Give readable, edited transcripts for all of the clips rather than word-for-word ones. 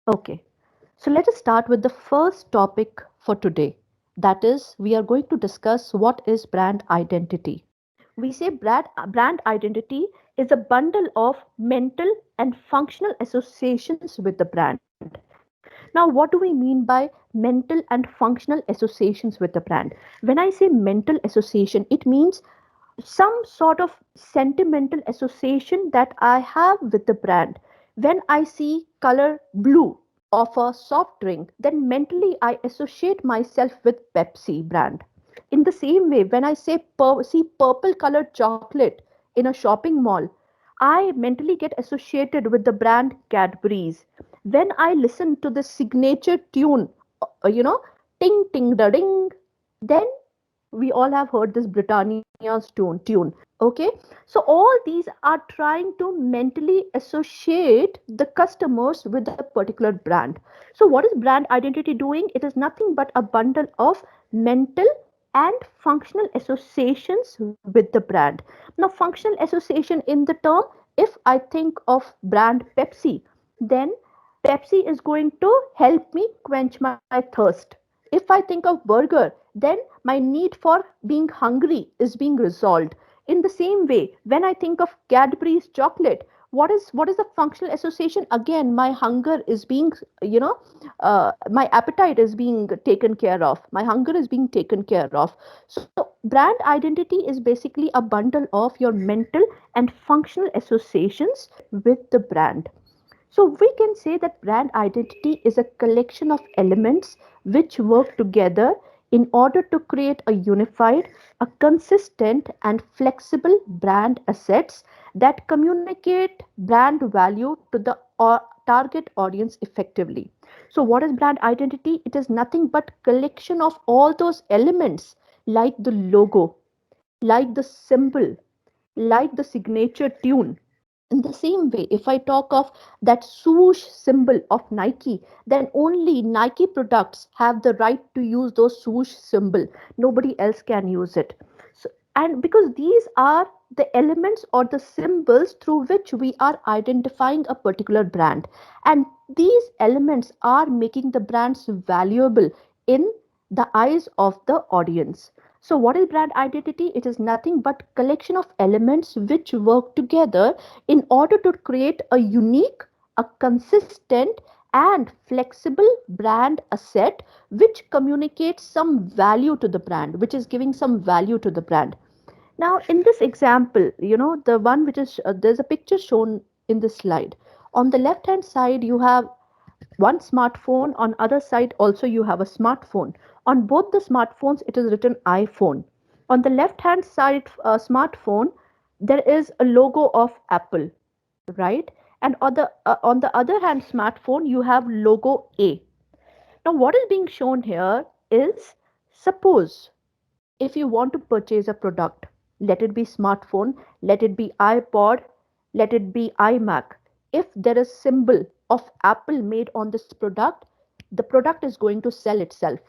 Okay, so let us start with the first topic for today. That is, we are going to discuss what is brand identity. We say brand identity is a bundle of mental and functional associations with the brand. Now, what do we mean by mental and functional associations with the brand? When I say mental association, it means some sort of sentimental association that I have with the brand. When I see color blue of a soft drink, then mentally I associate myself with Pepsi brand. In the same way, when I see purple colored chocolate in a shopping mall, I mentally get associated with the brand Cadbury's. When I listen to the signature tune, ting ting da ding, then we all have heard this Britannia's tune. Okay, so all these are trying to mentally associate the customers with a particular brand. So, what is brand identity doing? It is nothing but a bundle of mental and functional associations with the brand. Now, functional association in the term, if I think of brand Pepsi, then Pepsi is going to help me quench my thirst. If I think of burger, then my need for being hungry is being resolved. In the same way, when I think of Cadbury's chocolate, what is the functional association? Again, my hunger is being, my appetite is being taken care of. My hunger is being taken care of. So, brand identity is basically a bundle of your mental and functional associations with the brand. So we can say that brand identity is a collection of elements which work together in order to create a unified, a consistent and flexible brand assets that communicate brand value to the target audience effectively. So what is brand identity? It is nothing but collection of all those elements like the logo, like the symbol, like the signature tune. In the same way, if I talk of that swoosh symbol of Nike, then only Nike products have the right to use those swoosh symbol. Nobody else can use it. So, and because these are the elements or the symbols through which we are identifying a particular brand, and these elements are making the brands valuable in the eyes of the audience. So what is brand identity? It is nothing but collection of elements which work together in order to create a unique, a consistent, and flexible brand asset which communicates some value to the brand, which is giving some value to the brand. Now, in this example, the one which is there's a picture shown in this slide. On the left hand side, you have one smartphone, on other side also you have a smartphone. On both the smartphones it is written iPhone. On the left hand side smartphone, there is a logo of Apple, right? And on the other hand smartphone you have logo A. Now what is being shown here is, suppose if you want to purchase a product, let it be smartphone, let it be iPod, let it be iMac, if there is symbol of Apple made on this product, the product is going to sell itself.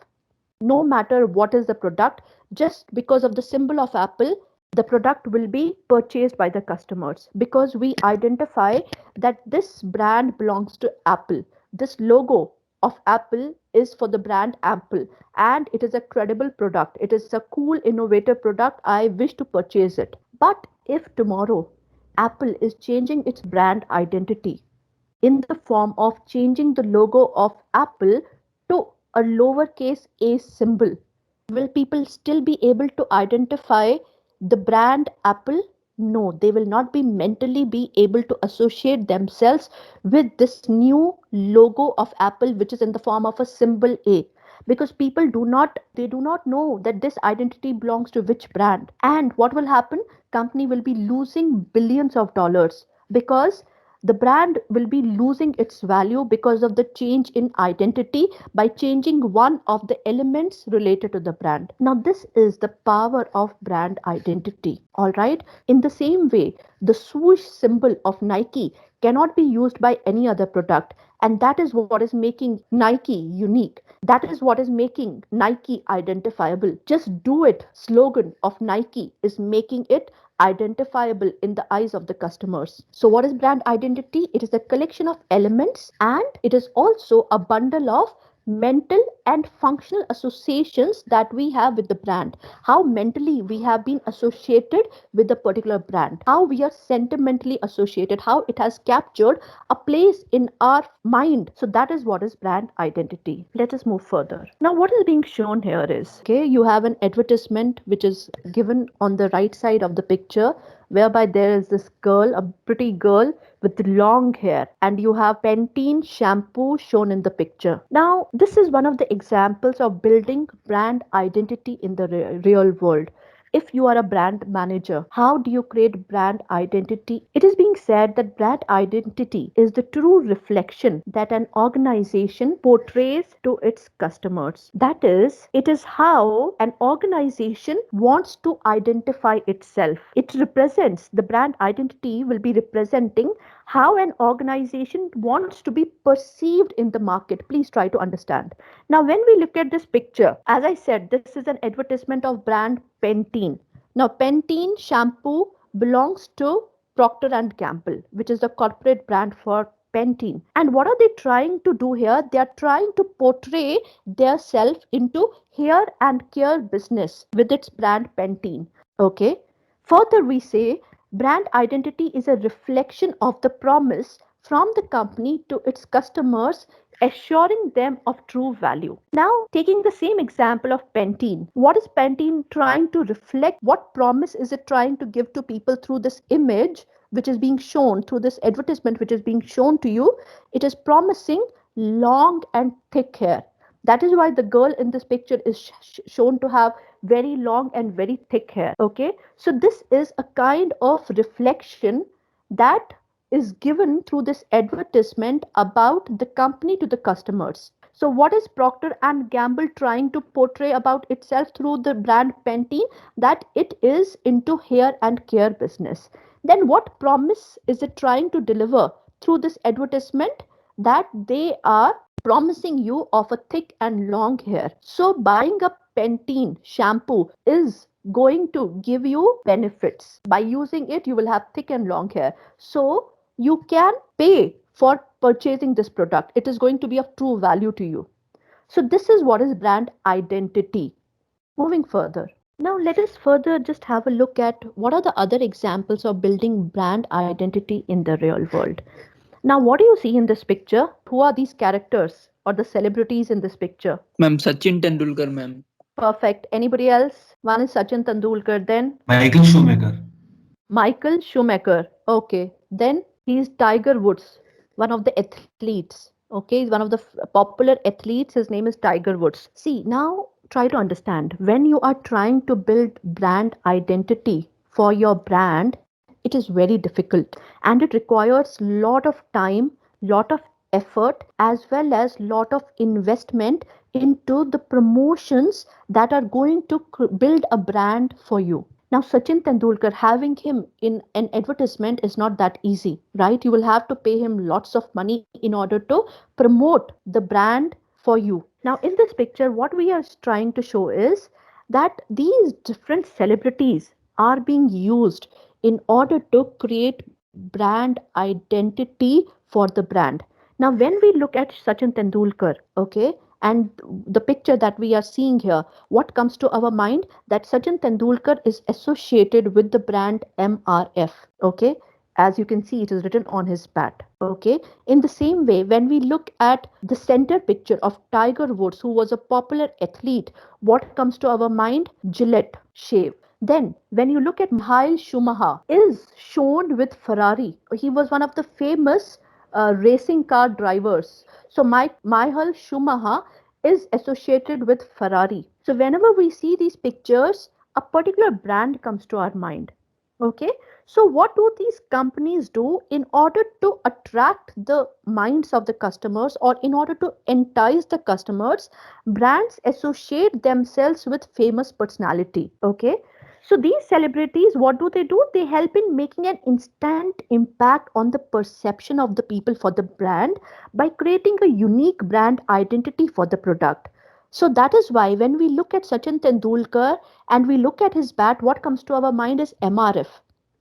No matter what is the product, just because of the symbol of Apple, the product will be purchased by the customers because we identify that this brand belongs to Apple. This logo of Apple is for the brand Apple, and it is a credible product. It is a cool, innovative product. I wish to purchase it. But if tomorrow Apple is changing its brand identity in the form of changing the logo of Apple to a lowercase a symbol, will people still be able to identify the brand Apple? No, they will not be mentally be able to associate themselves with this new logo of Apple, which is in the form of a symbol A, because people do not know that this identity belongs to which brand. And what will happen? Company will be losing billions of dollars because the brand will be losing its value because of the change in identity by changing one of the elements related to the brand. Now, this is the power of brand identity. All right. In the same way, the swoosh symbol of Nike cannot be used by any other product. And that is what is making Nike unique. That is what is making Nike identifiable. Just do it slogan of Nike is making it identifiable in the eyes of the customers. So, what is brand identity? It is a collection of elements and it is also a bundle of mental and functional associations that we have with the brand. How mentally we have been associated with a particular brand, how we are sentimentally associated, how it has captured a place in our mind. So that is what is brand identity. Let us move further. Now, what is being shown here is, okay, you have an advertisement which is given on the right side of the picture, whereby there is this girl, a pretty girl with long hair, and you have Pantene shampoo shown in the picture. Now, this is one of the examples of building brand identity in the real world. If you are a brand manager, how do you create brand identity? It is being said that brand identity is the true reflection that an organization portrays to its customers. That is, it is how an organization wants to identify itself. It represents, the brand identity will be representing how an organization wants to be perceived in the market. Please try to understand. Now, when we look at this picture, as I said, this is an advertisement of brand Pantene. Now, Pantene shampoo belongs to Procter and Gamble, which is the corporate brand for Pantene. And what are they trying to do here? They are trying to portray their self into hair and care business with its brand Pantene. Okay. Further, we say brand identity is a reflection of the promise from the company to its customers, assuring them of true value. Now, taking the same example of Pantene, what is Pantene trying to reflect? What promise is it trying to give to people through this image which is being shown, through this advertisement which is being shown to you? It is promising long and thick hair. That is why the girl in this picture is shown to have very long and very thick hair. Okay, so this is a kind of reflection that is given through this advertisement about the company to the customers. So what is Procter and Gamble trying to portray about itself through the brand Pantene? That it is into hair and care business. Then what promise is it trying to deliver through this advertisement? That they are promising you of a thick and long hair. So buying a Pantene shampoo is going to give you benefits. By using it, you will have thick and long hair. So you can pay for purchasing this product. It is going to be of true value to you. So this is what is brand identity. Moving further. Now let us further just have a look at what are the other examples of building brand identity in the real world. Now, what do you see in this picture? Who are these characters or the celebrities in this picture? Ma'am, Sachin Tendulkar, ma'am. Perfect. Anybody else? One is Sachin Tendulkar, then Michael Schumacher. Michael Schumacher. Okay. Then he's Tiger Woods, one of the athletes. Okay. He's one of the popular athletes. His name is Tiger Woods. See, now try to understand when you are trying to build brand identity for your brand, it is very difficult and it requires lot of time, lot of effort, as well as lot of investment into the promotions that are going to build a brand for you. Now, Sachin Tendulkar, having him in an advertisement is not that easy, right? You will have to pay him lots of money in order to promote the brand for you. Now, in this picture, what we are trying to show is that these different celebrities are being used in order to create brand identity for the brand. Now, when we look at Sachin Tendulkar, okay, and the picture that we are seeing here, what comes to our mind? That Sachin Tendulkar is associated with the brand MRF. Okay, as you can see, it is written on his bat. Okay, in the same way, when we look at the center picture of Tiger Woods, who was a popular athlete, what comes to our mind? Gillette shave. Then, when you look at Michael Schumacher, is shown with Ferrari. He was one of the famous racing car drivers. So, Michael Schumacher is associated with Ferrari. So, whenever we see these pictures, a particular brand comes to our mind. Okay, so what do these companies do in order to attract the minds of the customers or in order to entice the customers? Brands associate themselves with famous personality. Okay, so these celebrities, what do? They help in making an instant impact on the perception of the people for the brand by creating a unique brand identity for the product. So that is why when we look at Sachin Tendulkar and we look at his bat, what comes to our mind is MRF.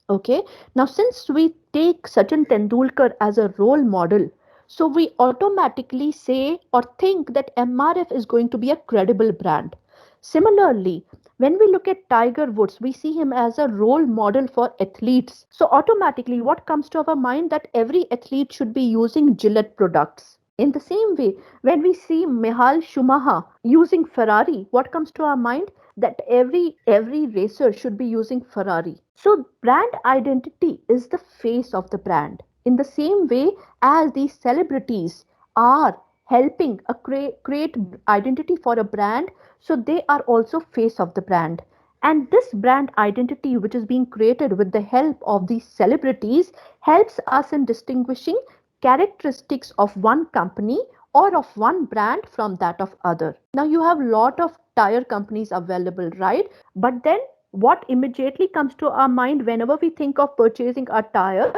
Okay. Now, since we take Sachin Tendulkar as a role model, so we automatically say or think that MRF is going to be a credible brand. Similarly, when we look at Tiger Woods, we see him as a role model for athletes. So, automatically, what comes to our mind that every athlete should be using Gillette products. In the same way, when we see Michael Schumacher using Ferrari, what comes to our mind? That every racer should be using Ferrari. So brand identity is the face of the brand. In the same way as these celebrities are helping create identity for a brand, so they are also face of the brand. And this brand identity, which is being created with the help of these celebrities, helps us in distinguishing characteristics of one company or of one brand from that of other. Now you have lot of tire companies available, right? But then what immediately comes to our mind whenever we think of purchasing a tire?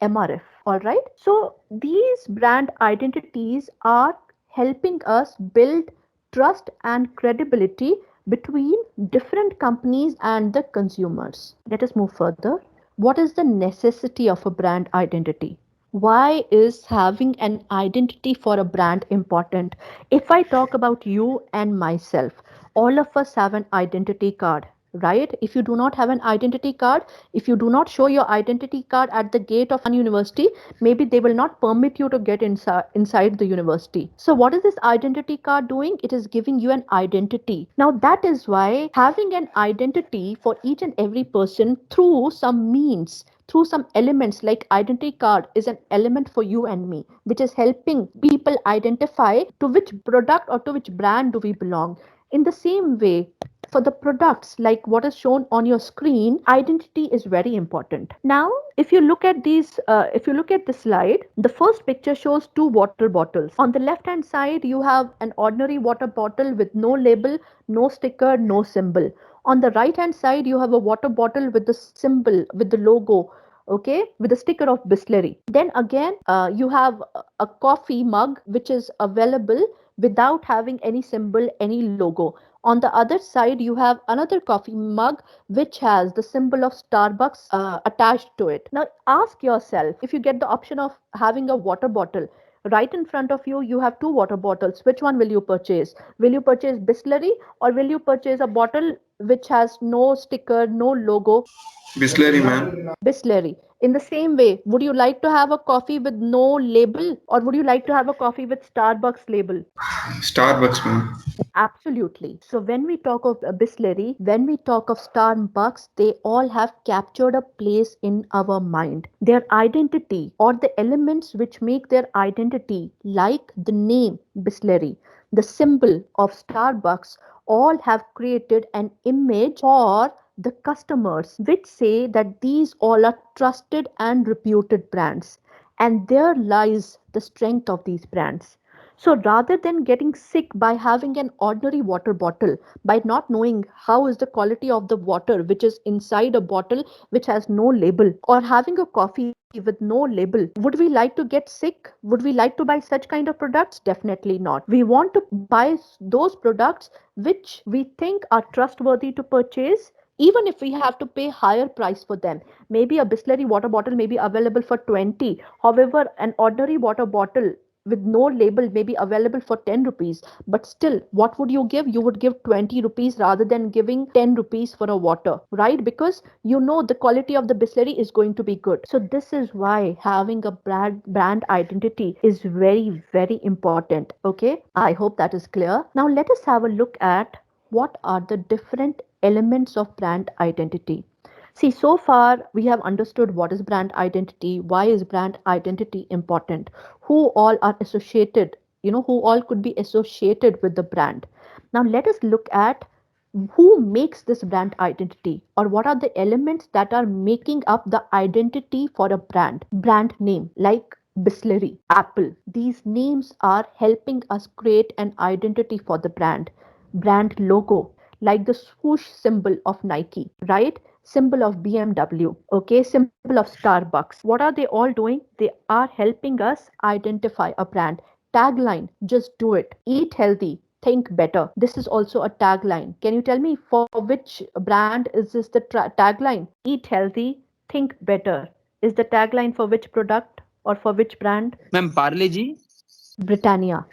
MRF. All right. So these brand identities are helping us build trust and credibility between different companies and the consumers. Let us move further. What is the necessity of a brand identity? Why is having an identity for a brand important? If I talk about you and myself, all of us have an identity card, right? If you do not have an identity card, if you do not show your identity card at the gate of one university, maybe they will not permit you to get inside the university. So what is this identity card doing? It is giving you an identity. Now that is why having an identity for each and every person through some means, through some elements like identity card is an element for you and me, which is helping people identify to which product or to which brand do we belong. In the same way, for the products like what is shown on your screen, identity is very important. Now if you look at the slide, the first picture shows two water bottles. On the left hand side you have an ordinary water bottle with no label, no sticker, no symbol. On the right hand side you have a water bottle with the symbol, with the logo, okay, with a sticker of Bisleri. Then again, you have a coffee mug which is available without having any symbol, any logo. On the other side, you have another coffee mug which has the symbol of Starbucks attached to it. Now, ask yourself, if you get the option of having a water bottle right in front of you, you have two water bottles. Which one will you purchase? Will you purchase Bisleri or will you purchase a bottle which has no sticker, no logo? Bisleri, ma'am. Bisleri. In the same way, would you like to have a coffee with no label or would you like to have a coffee with Starbucks label? Starbucks, ma'am. Absolutely. So when we talk of Bisleri, when we talk of Starbucks, they all have captured a place in our mind. Their identity or the elements which make their identity, like the name Bisleri, the symbol of Starbucks, all have created an image for the customers which say that these all are trusted and reputed brands. And there lies the strength of these brands. So rather than getting sick by having an ordinary water bottle, by not knowing how is the quality of the water which is inside a bottle which has no label, or having a coffee with no label, would we like to get sick? Would we like to buy such kind of products? Definitely not. We want to buy those products which we think are trustworthy to purchase, even if we have to pay higher price for them. Maybe a Bisleri water bottle may be available for 20, however an ordinary water bottle with no label may be available for 10 rupees, but still what would you give? You would give 20 rupees rather than giving 10 rupees for a water, right? Because you know the quality of the Bisleri is going to be good. So this is why having a brand identity is very important. Okay, I hope that is clear. Now let us have a look at what are the different elements of brand identity. See, so far we have understood what is brand identity, why is brand identity important, who all are associated, who all could be associated with the brand. Now let us look at who makes this brand identity or what are the elements that are making up the identity for a brand. Brand name like Bisleri, Apple. These names are helping us create an identity for the brand. Brand logo like the swoosh symbol of Nike, right? Symbol of BMW, okay, symbol of Starbucks. What are they all doing? They are helping us identify a brand. Tagline, just do it. Eat healthy, think better. This is also a tagline. Can you tell me for which brand is this the tagline? Eat healthy, think better is the tagline for which product or for which brand? Ma'am, Parle G, Britannia.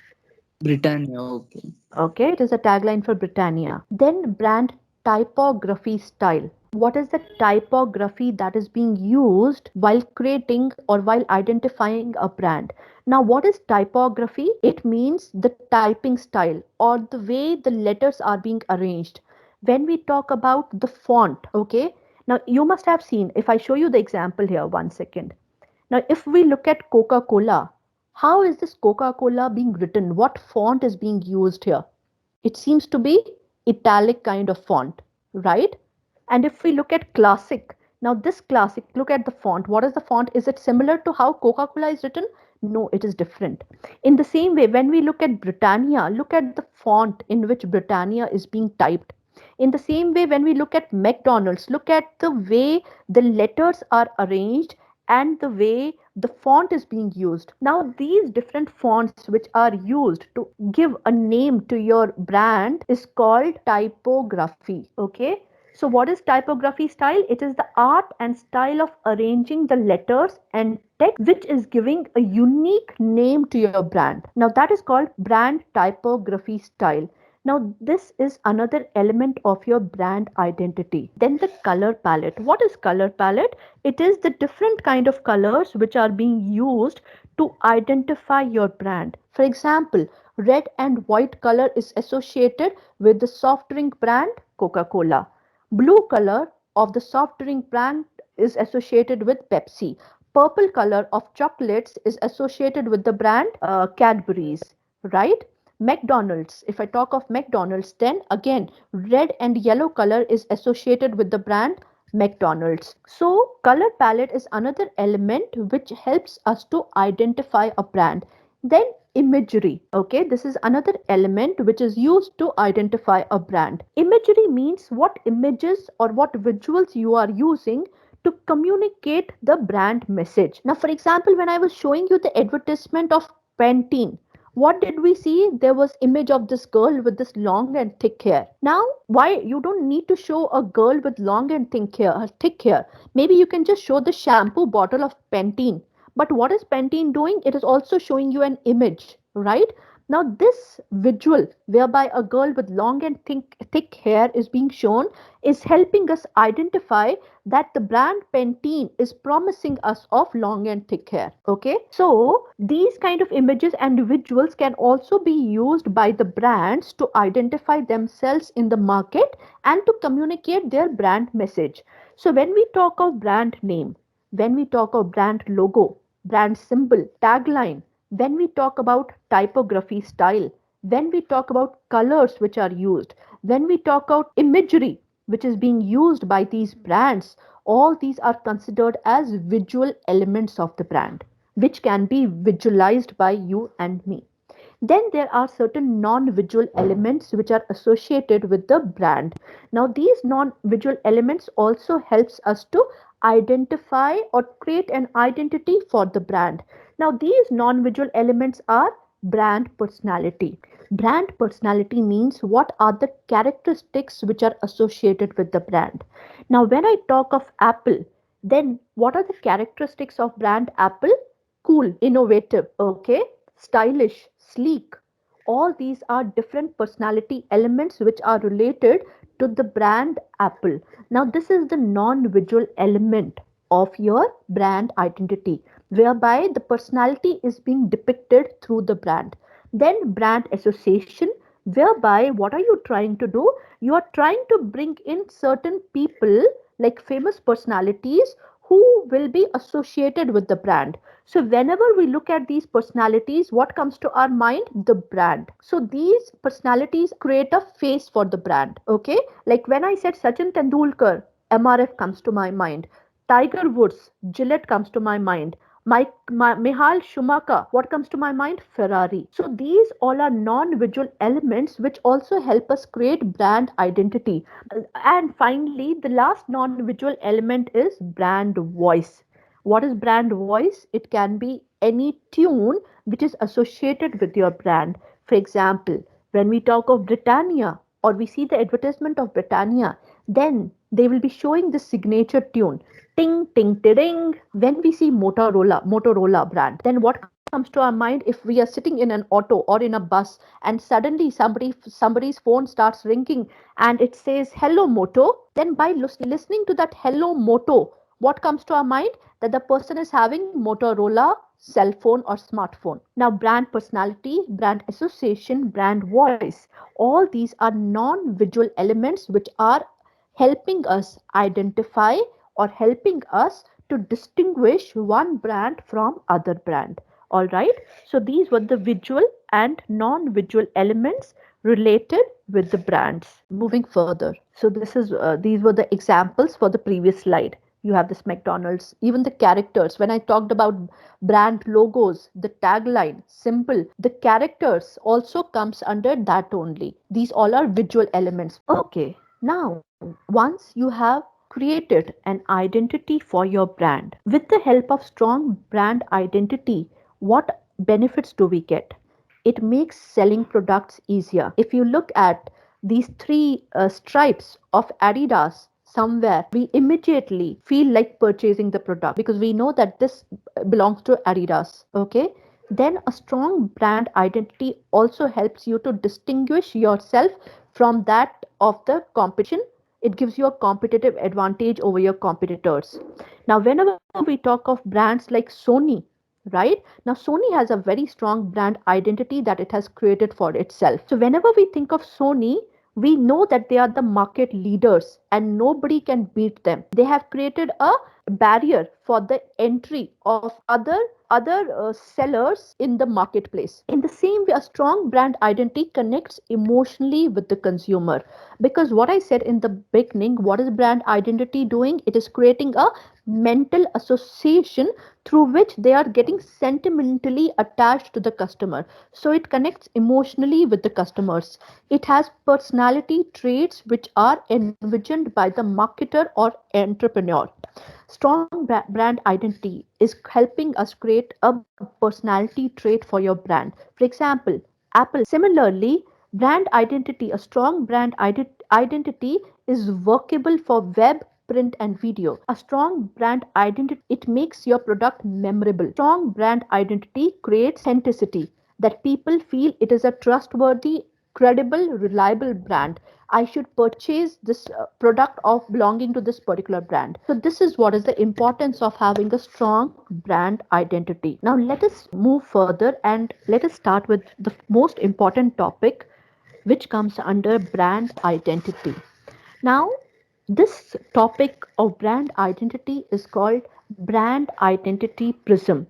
Britannia. Okay. Okay, it is a tagline for Britannia. Then brand typography style. What is the typography that is being used while creating or while identifying a brand? Now, what is typography? It means the typing style or the way the letters are being arranged. When we talk about the font, okay, now you must have seen, if I show you the example here, 1 second. Now, if we look at Coca Cola, how is this Coca Cola being written? What font is being used here? It seems to be italic kind of font, right? And if we look at classic, now this classic, look at the font. What is the font? Is it similar to how Coca Cola is written? No, it is different. In the same way, when we look at Britannia, look at the font in which Britannia is being typed. In the same way, when we look at McDonald's, look at the way the letters are arranged and the way the font is being used. Now, these different fonts which are used to give a name to your brand is called typography. Okay. So, what is typography style? It is the art and style of arranging the letters and text which is giving a unique name to your brand. Now, that is called brand typography style. Now, this is another element of your brand identity. Then the color palette. What is color palette? It is the different kind of colors which are being used to identify your brand. For example, red and white color is associated with the soft drink brand Coca-Cola. Blue color of the soft drink brand is associated with Pepsi. Purple color of chocolates is associated with the brand Cadbury's, right? McDonald's, if I talk of McDonald's, then again, red and yellow color is associated with the brand McDonald's. So, color palette is another element which helps us to identify a brand. Then, imagery. Okay, this is another element which is used to identify a brand. Imagery means what images or what visuals you are using to communicate the brand message. Now, for example, when I was showing you the advertisement of Pantene, what did we see? There was image of this girl with this long and thick hair. Now, why you don't need to show a girl with long and thick hair? Maybe you can just show the shampoo bottle of Pantene. But what is Pantene doing? It is also showing you an image, right? Now, this visual whereby a girl with long and thick hair is being shown is helping us identify that the brand Pantene is promising us of long and thick hair. Okay, so these kind of images and visuals can also be used by the brands to identify themselves in the market and to communicate their brand message. So when we talk of brand name, when we talk of brand logo, brand symbol, tagline, when we talk about typography style, when we talk about colors which are used, when we talk about imagery which is being used by these brands, all these are considered as visual elements of the brand, which can be visualized by you and me. Then there are certain non-visual elements which are associated with the brand. Now these non-visual elements also helps us to identify or create an identity for the brand. Now these non-visual elements are brand personality. Brand personality means what are the characteristics which are associated with the brand. Now when I talk of Apple, then what are the characteristics of brand Apple? Cool, innovative, okay, stylish, sleek. All these are different personality elements which are related to the brand Apple. Now, this is the non visual element of your brand identity, whereby the personality is being depicted through the brand. Then, brand association, whereby what are you trying to do? You are trying to bring in certain people like famous personalities who will be associated with the brand. So, whenever we look at these personalities, what comes to our mind? The brand. So, these personalities create a face for the brand. Okay, like when I said Sachin Tendulkar, MRF comes to my mind. Tiger Woods, Gillette comes to my mind. Michael Schumacher, what comes to my mind? Ferrari. So these all are non-visual elements which also help us create brand identity. And finally, the last non-visual element is brand voice. What is brand voice? It can be any tune which is associated with your brand. For example, when we talk of Britannia or we see the advertisement of Britannia, then They will be showing the signature tune. Ting, ting, ting. When we see Motorola brand, then what comes to our mind if we are sitting in an auto or in a bus and suddenly somebody's phone starts ringing and it says hello Moto, then by listening to that hello Moto, what comes to our mind? That the person is having Motorola cell phone or smartphone. Now, brand personality, brand association, brand voice, all these are non visual elements which are helping us identify or helping us to distinguish one brand from other brand. All right, so these were the visual and non visual elements related with the brands. Moving further, so these were the examples for the previous slide. You have this McDonald's, even the characters. When I talked about brand logos, the tagline, symbol, the characters also comes under that only. These all are visual elements. Okay, now once you have created an identity for your brand, with the help of strong brand identity, what benefits do we get? It makes selling products easier. If you look at these three stripes of Adidas somewhere, we immediately feel like purchasing the product because we know that this belongs to Adidas. Okay. Then a strong brand identity also helps you to distinguish yourself from that of the competition. It gives you a competitive advantage over your competitors. Now, whenever we talk of brands like Sony, right? Now, Sony has a very strong brand identity that it has created for itself. So, whenever we think of Sony, we know that they are the market leaders and nobody can beat them. They have created a barrier for the entry of other sellers in the marketplace. In the same way, a strong brand identity connects emotionally with the consumer, because what I said in the beginning, what is brand identity doing? It is creating a mental association through which they are getting sentimentally attached to the customer. So it connects emotionally with the customers. It has personality traits which are envisioned by the marketer or entrepreneur. Strong brand identity is helping us create a personality trait for your brand. For example, Apple. Similarly, brand identity, a strong brand identity is workable for web, print, and video. A strong brand identity, it makes your product memorable. Strong brand identity creates authenticity, that people feel it is a trustworthy, credible, reliable brand. I should purchase this product of belonging to this particular brand. So this is what is the importance of having a strong brand identity. Now let us move further and let us start with the most important topic, which comes under brand identity. Now, this topic of brand identity is called brand identity prism.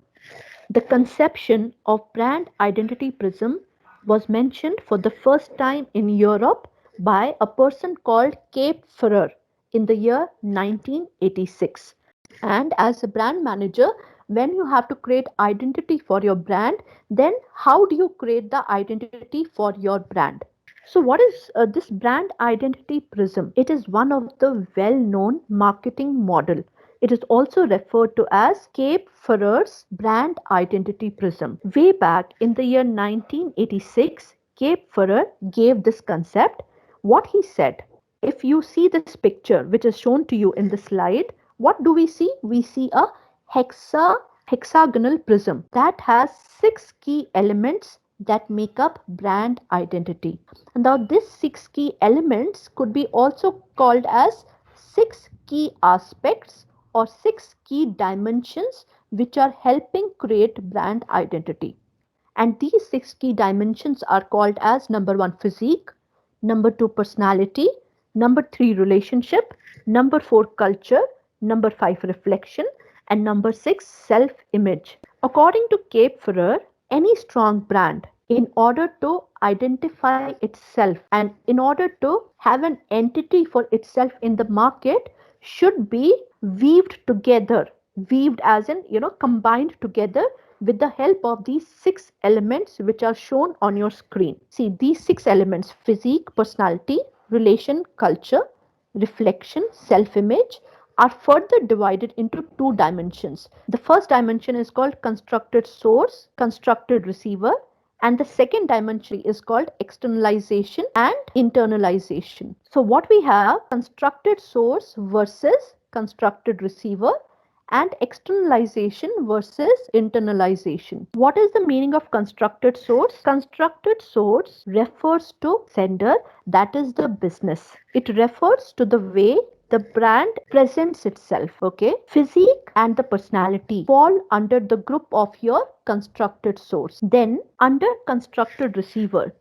The conception of brand identity prism was mentioned for the first time in Europe by a person called Cape Ferrer in the year 1986. And as a brand manager, when you have to create identity for your brand, then how do you create the identity for your brand? So, what is this brand identity prism? It is one of the well known marketing model. It is also referred to as Cape Ferrer's brand identity prism. Way back in the year 1986, Cape Ferrer gave this concept. What he said, if you see this picture which is shown to you in the slide, what do we see? We see a hexagonal prism that has six key elements that make up brand identity. Now, these six key elements could be also called as six key aspects or six key dimensions which are helping create brand identity. And these six key dimensions are called as number one, physique, number two, personality, number three, relationship, number four, culture, number five, reflection, and number six, self image. According to Cape Ferrer, any strong brand, in order to identify itself and in order to have an entity for itself in the market, should be weaved together, weaved as in, combined together with the help of these six elements which are shown on your screen. See, these six elements: physique, personality, relation, culture, reflection, self image, are further divided into two dimensions. The first dimension is called constructed source, constructed receiver, And the second dimension is called externalization and internalization. So what we have, constructed source versus constructed receiver, and externalization versus internalization. What is the meaning of constructed source? Constructed source refers to sender, that is the business. It refers to the way the brand presents itself. Okay, physique and the personality fall under the group of your constructed source. Then under constructed receiver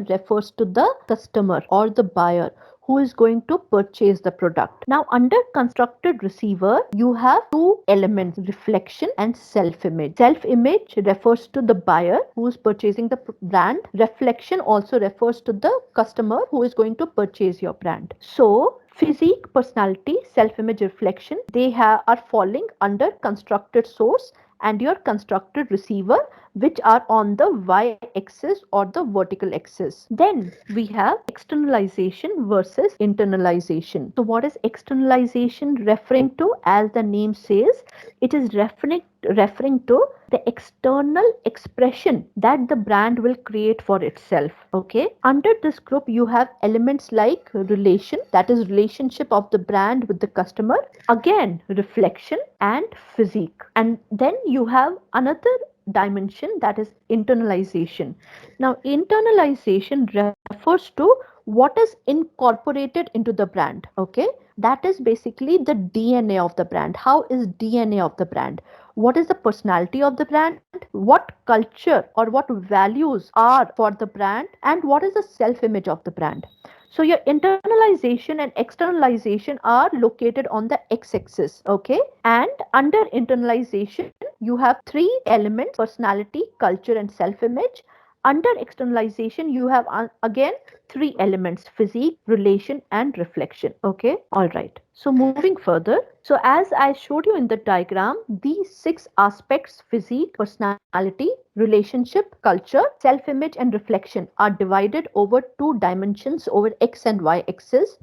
refers to the customer or the buyer who is going to purchase the product. Now, under constructed receiver, you have two elements, reflection and self image. Self image refers to the buyer who is purchasing the brand, reflection also refers to the customer who is going to purchase your brand. So, physique, personality, self image, reflection, are falling under constructed source and your constructed receiver, which are on the y axis or the vertical axis. Then we have externalization versus internalization. So what is externalization referring to? As the name says, it is referring to the external expression that the brand will create for itself. Okay, under this group you have elements like relation, that is relationship of the brand with the customer, again reflection and physique. And then you have another dimension, that is internalization. Now internalization refers to what is incorporated into the brand. Okay, that is basically the DNA of the brand. How is DNA of the brand? What is the personality of the brand? What culture or what values are for the brand? And what is the self image of the brand? So your internalization and externalization are located on the x-axis. Okay, and under internalization you have three elements: personality, culture and self image. Under externalization you have again three elements: physique, relation and reflection. Okay, all right, so moving further, so as I showed you in the diagram, these six aspects, physique, personality, relationship, culture, self image and reflection, are divided over two dimensions, over x and y axis.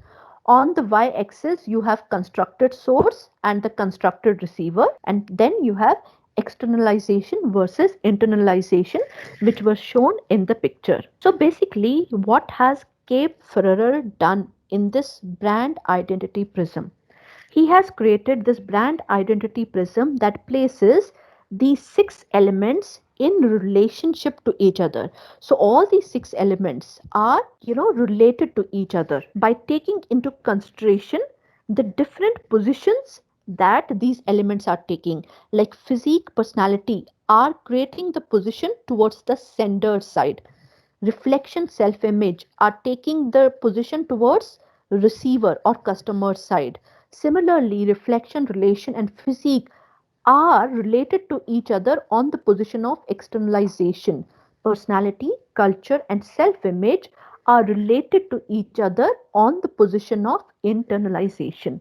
On the y axis you have constructed source and the constructed receiver, and then you have externalization versus internalization, which was shown in the picture. So basically, what has Cape Ferrer done in this brand identity prism? He has created this brand identity prism that places these six elements in relationship to each other. So all these six elements are, related to each other by taking into consideration the different positions that these elements are taking, like physique, personality are creating the position towards the sender side. Reflection, self image are taking the position towards receiver or customer side. Similarly, reflection, relation and physique are related to each other on the position of externalization. Personality, culture and self image are related to each other on the position of internalization.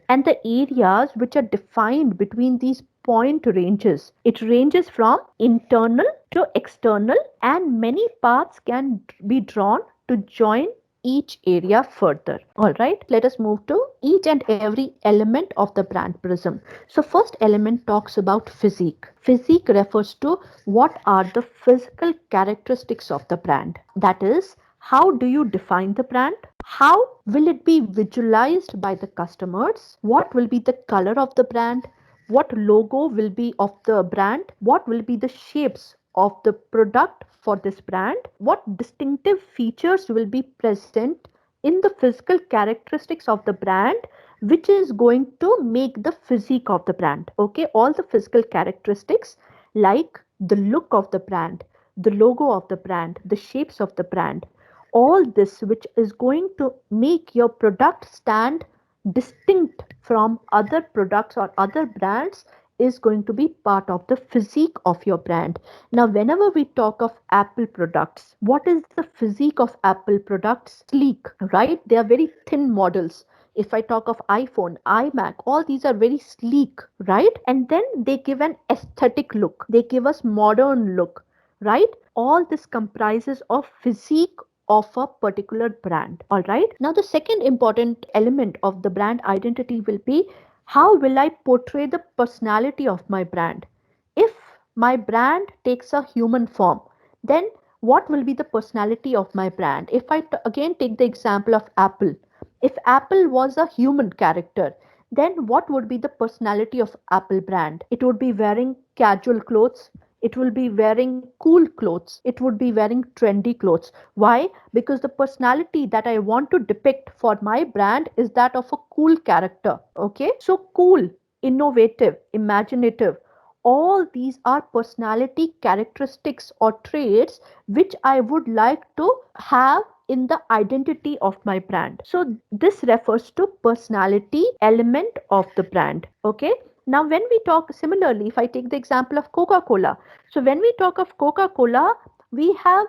And the areas which are defined between these point ranges, it ranges from internal to external, and many paths can be drawn to join each area further. All right, let us move to each and every element of the brand prism. So first element talks about physique. Physique refers to what are the physical characteristics of the brand. That is, how do you define the brand? How will it be visualized by the customers? What will be the color of the brand? What logo will be of the brand? What will be the shapes of the product for this brand? What distinctive features will be present in the physical characteristics of the brand, which is going to make the physique of the brand. Okay, all the physical characteristics like the look of the brand, the logo of the brand, the shapes of the brand, all this which is going to make your product stand distinct from other products or other brands is going to be part of the physique of your brand. Now, whenever we talk of Apple products, what is the physique of Apple products? Sleek, right? They are very thin models. If I talk of iPhone, iMac, all these are very sleek, right? And then they give an aesthetic look. They give us modern look, right? All this comprises of physique of a particular brand. All right. Now, the second important element of the brand identity will be, how will I portray the personality of my brand? If my brand takes a human form, Then what will be the personality of my brand? If I again take the example of Apple, if Apple was a human character, then what would be the personality of Apple brand? It would be wearing casual clothes. It will be wearing cool clothes. It would be wearing trendy clothes. Why? Because the personality that I want to depict for my brand is that of a cool character. Okay, so cool, innovative, imaginative, all these are personality characteristics or traits which I would like to have in the identity of my brand. So this refers to personality element of the brand. Okay. Now, when we talk similarly, if I take the example of Coca Cola, so when we talk of Coca Cola, we have,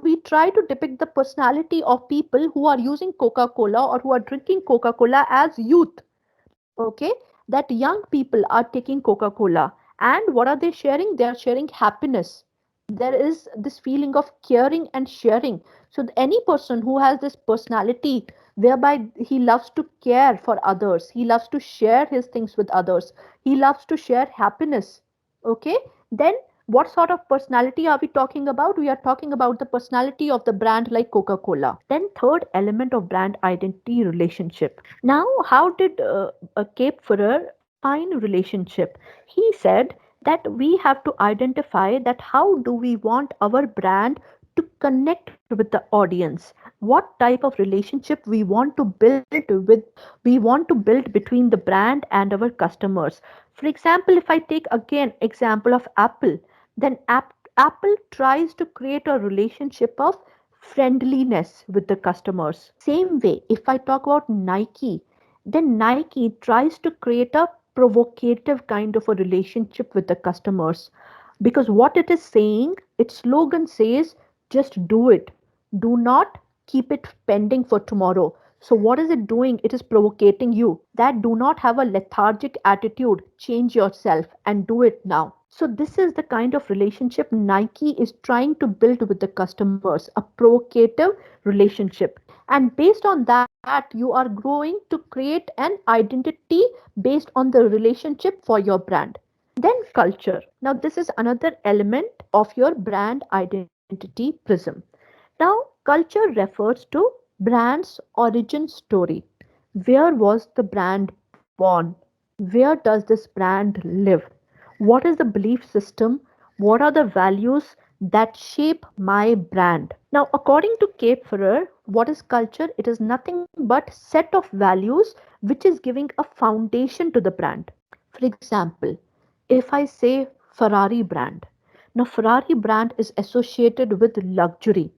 we try to depict the personality of people who are using Coca Cola or who are drinking Coca Cola as youth. Okay, that young people are taking Coca Cola, and what are they sharing? They are sharing happiness. There is this feeling of caring and sharing. So any person who has this personality whereby he loves to care for others, he loves to share his things with others, he loves to share happiness. Okay, then what sort of personality are we talking about? We are talking about the personality of the brand like Coca Cola. Then third element of brand identity, relationship. Now, how did Cape Ferrer define relationship? He said that we have to identify that how do we want our brand to connect with the audience, what type of relationship we want to build between the brand and our customers. For example, if I take again example of Apple, then Apple tries to create a relationship of friendliness with the customers. Same way, if I talk about Nike, then Nike tries to create a provocative kind of a relationship with the customers. Because what it is saying, its slogan says, just do it. Do not keep it pending for tomorrow. So, what is it doing? It is provocating you that do not have a lethargic attitude. Change yourself and do it now. So, this is the kind of relationship Nike is trying to build with the customers, a provocative relationship. And based on that, you are growing to create an identity based on the relationship for your brand. Then culture. Now, this is another element of your brand identity prism. Now, culture refers to brand's origin story. Where was the brand born? Where does this brand live? What is the belief system? What are the values that shape my brand? Now, according to Cape Ferrer, what is culture? It is nothing but set of values which is giving a foundation to the brand. For example, if I say Ferrari brand, now Ferrari brand is associated with luxury.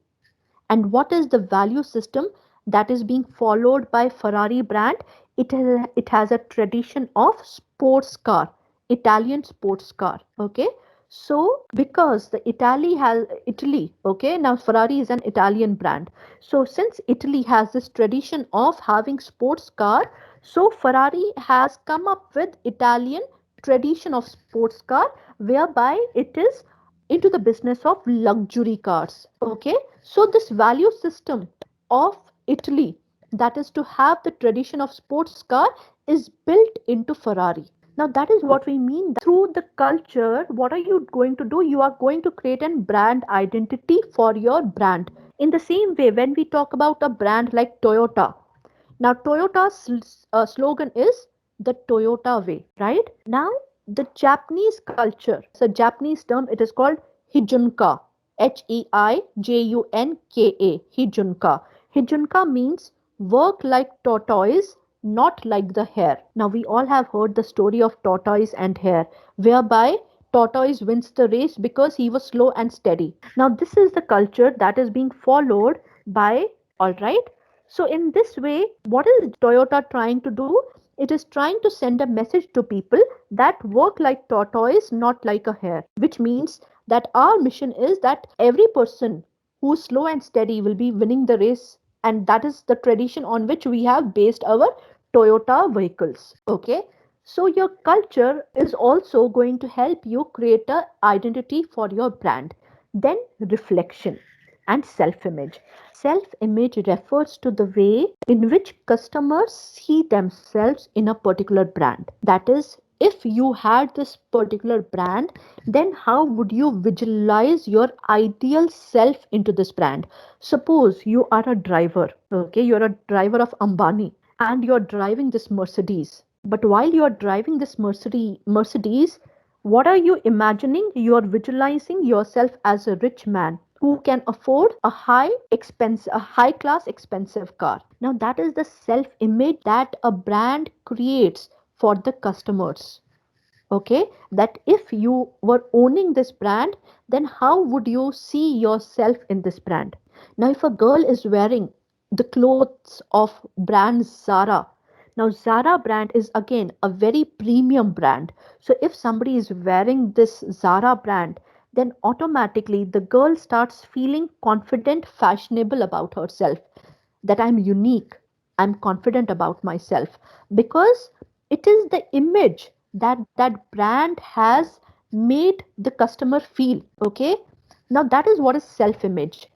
And what is the value system that is being followed by Ferrari brand? It has a tradition of sports car, Italian sports car. Okay, so because the Italy, okay, now Ferrari is an Italian brand. So since Italy has this tradition of having sports car, so Ferrari has come up with Italian tradition of sports car, whereby it is into the business of luxury cars. Okay, so this value system of Italy, that is to have the tradition of sports car, is built into Ferrari. Now that is what we mean that through the culture, what are you going to do? You are going to create a brand identity for your brand. In the same way, when we talk about a brand like Toyota, now Toyota's slogan is the Toyota way, right? Now the Japanese culture, it's a Japanese term, it is called Hijunka. Heijunka. Hijunka. Hijunka means work like tortoise, not like the hare. Now we all have heard the story of tortoise and hare, whereby tortoise wins the race because he was slow and steady. Now this is the culture that is being followed by, all right, so, in this way, what is Toyota trying to do? It is trying to send a message to people that work like tortoise, not like a hare, which means that our mission is that every person who's slow and steady will be winning the race, and that is the tradition on which we have based our Toyota vehicles. Okay, so your culture is also going to help you create a identity for your brand. Then reflection and self image. Self image refers to the way in which customers see themselves in a particular brand. That is, if you had this particular brand, then how would you visualize your ideal self into this brand? Suppose you are a driver, okay, you're a driver of Ambani and you're driving this Mercedes. But while you're driving this Mercedes, what are you imagining? You're visualizing yourself as a rich man who can afford a high class expensive car. Now that is the self image that a brand creates for the customers. Okay, that if you were owning this brand, then how would you see yourself in this brand? Now if a girl is wearing the clothes of brand Zara, now Zara brand is again a very premium brand. So if somebody is wearing this Zara brand, then automatically the girl starts feeling confident, fashionable about herself, that I'm unique, I'm confident about myself, because it is the image that that brand has made the customer feel. Okay, now that is what is self image.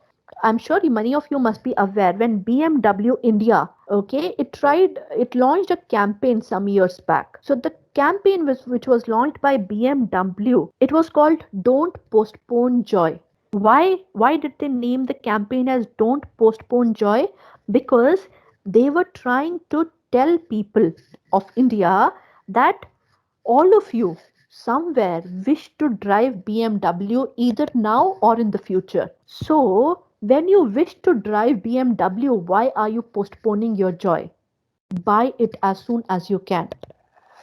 I'm sure many of you must be aware when BMW India, okay, it launched a campaign some years back. So the campaign which was launched by BMW, it was called Don't Postpone Joy. Why did they name the campaign as Don't Postpone Joy? Because they were trying to tell people of India that all of you somewhere wish to drive BMW either now or in the future. So, when you wish to drive BMW, why are you postponing your joy? Buy it as soon as you can.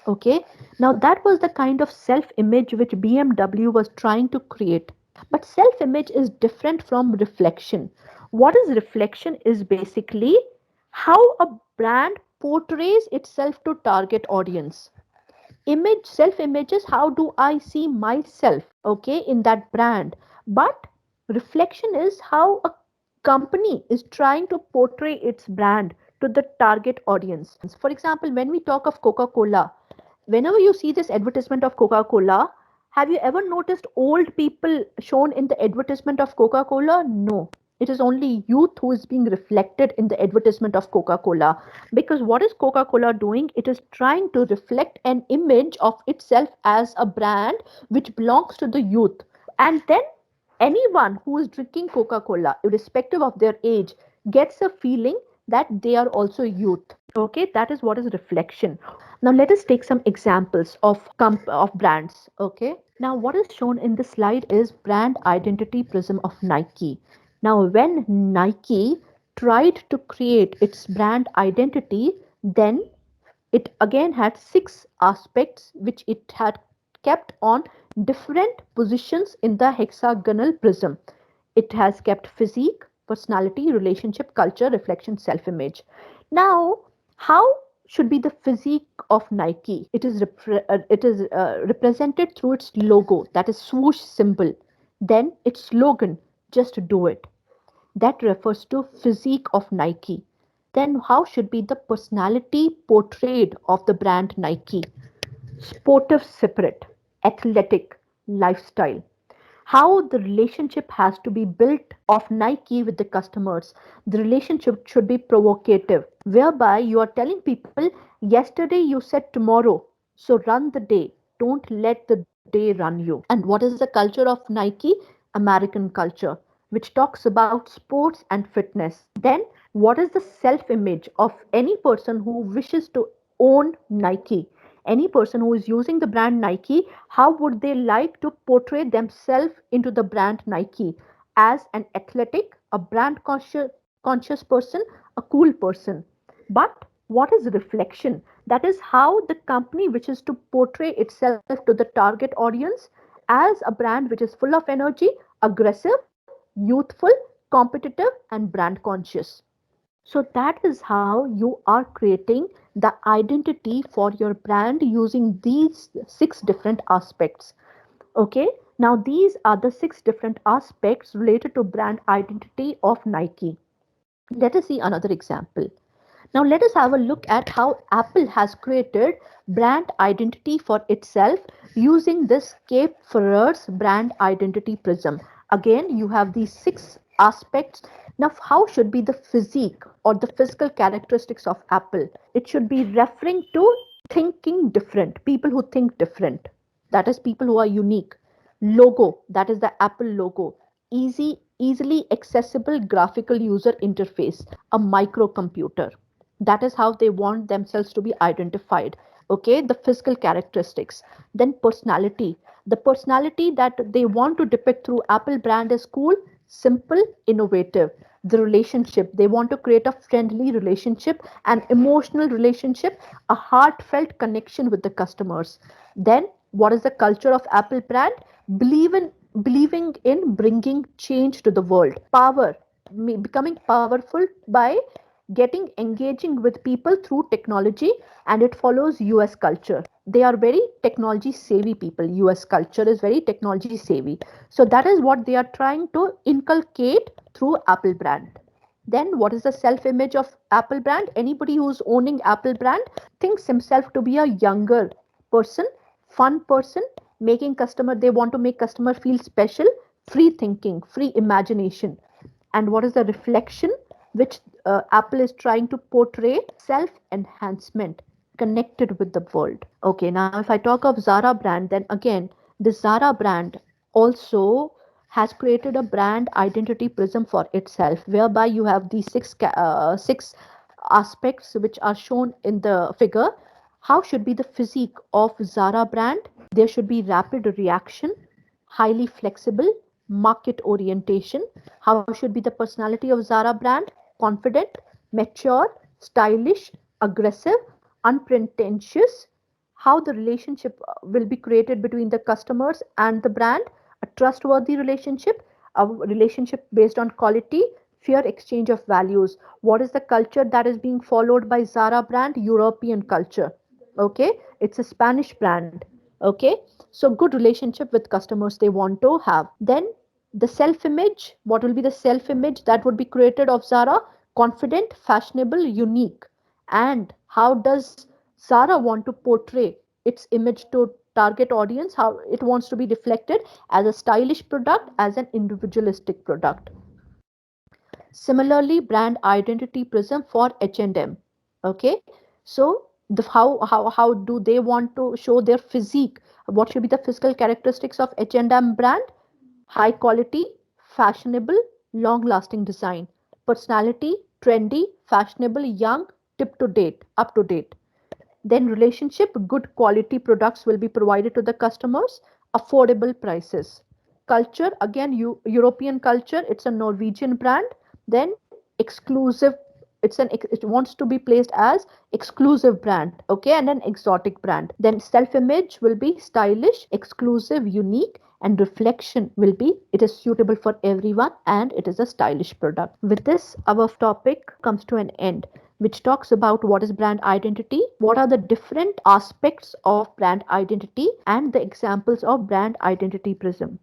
Okay, now that was the kind of self image which BMW was trying to create. But self image is different from reflection. What is reflection is basically how a brand portrays itself to target audience. Image, self image is how do I see myself, okay, in that brand. But reflection is how a company is trying to portray its brand to the target audience. For example, when we talk of Coca Cola, whenever you see this advertisement of Coca Cola, have you ever noticed old people shown in the advertisement of Coca Cola? No. It is only youth who is being reflected in the advertisement of Coca Cola. Because what is Coca Cola doing? It is trying to reflect an image of itself as a brand which belongs to the youth. And then anyone who is drinking Coca Cola, irrespective of their age, gets a feeling that they are also youth. Okay, that is what is reflection. Now let us take some examples of brands. Okay, now what is shown in this slide is brand identity prism of Nike. Now when Nike tried to create its brand identity, then it again had six aspects which it had kept on different positions in the hexagonal prism. It has kept physique, personality, relationship, culture, reflection, self image. Now, how should be the physique of Nike? It is represented through its logo, that is swoosh symbol. Then its slogan, just do it, that refers to physique of Nike. Then how should be the personality portrayed of the brand Nike? Sportive spirit, athletic, lifestyle. How the relationship has to be built of Nike with the customers. The relationship should be provocative, whereby you are telling people, yesterday you said tomorrow, so run the day. Don't let the day run you. And what is the culture of Nike? American culture, which talks about sports and fitness. Then, what is the self image of any person who wishes to own Nike? Any person who is using the brand Nike, how would they like to portray themselves into the brand Nike? As an athletic, a brand conscious person, a cool person. But what is reflection? That is how the company wishes to portray itself to the target audience as a brand which is full of energy, aggressive, youthful, competitive, and brand conscious. So that is how you are creating the identity for your brand using these six different aspects. Okay, now these are the six different aspects related to brand identity of Nike. Let us see another example. Now let us have a look at how Apple has created brand identity for itself using this Cape Ferrer's brand identity prism. Again, you have these six aspects. Now, how should be the physique or the physical characteristics of Apple? It should be referring to thinking different, people who think different, that is people who are unique. Logo, that is the Apple logo. Easily accessible graphical user interface, a microcomputer. That is how they want themselves to be identified. Okay, the physical characteristics. Then personality. The personality that they want to depict through Apple brand is cool, simple, innovative. The relationship, they want to create a friendly relationship, an emotional relationship, a heartfelt connection with the customers. Then what is the culture of Apple brand? Believe in believing in bringing change to the world. Power, becoming powerful by getting engaging with people through technology, and it follows US culture. They are very technology savvy people. US culture is very technology savvy. So that is what they are trying to inculcate through Apple brand. Then what is the self image of Apple brand? Anybody who's owning Apple brand thinks himself to be a younger person, fun person, making customer, they want to make customer feel special, free thinking, free imagination. And what is the reflection which Apple is trying to portray? Self enhancement, connected with the world. Okay, now if I talk of Zara brand, then again, the Zara brand also has created a brand identity prism for itself, whereby you have these six aspects which are shown in the figure. How should be the physique of Zara brand? There should be rapid reaction, highly flexible, market orientation. How should be the personality of Zara brand? Confident, mature, stylish, aggressive, unpretentious. How the relationship will be created between the customers and the brand? A trustworthy relationship, a relationship based on quality, fair exchange of values. What is the culture that is being followed by Zara brand? European culture. Okay, it's a Spanish brand. Okay, so good relationship with customers they want to have. Then the self image, what will be the self image that would be created of Zara? Confident, fashionable, unique. And how does Zara want to portray its image to target audience? How it wants to be reflected as a stylish product, as an individualistic product. Similarly, brand identity prism for H&M. Okay, so how do they want to show their physique? What should be the physical characteristics of H&M brand? High quality, fashionable, long lasting design. Personality, trendy, fashionable, young, tip to date, up to date. Then relationship, good quality products will be provided to the customers, affordable prices. Culture, again, European culture, it's a Norwegian brand. Then exclusive, it wants to be placed as exclusive brand, okay, and an exotic brand. Then self image will be stylish, exclusive, unique, and reflection will be it is suitable for everyone and it is a stylish product. With this, our topic comes to an end, which talks about what is brand identity, what are the different aspects of brand identity, and the examples of brand identity prism.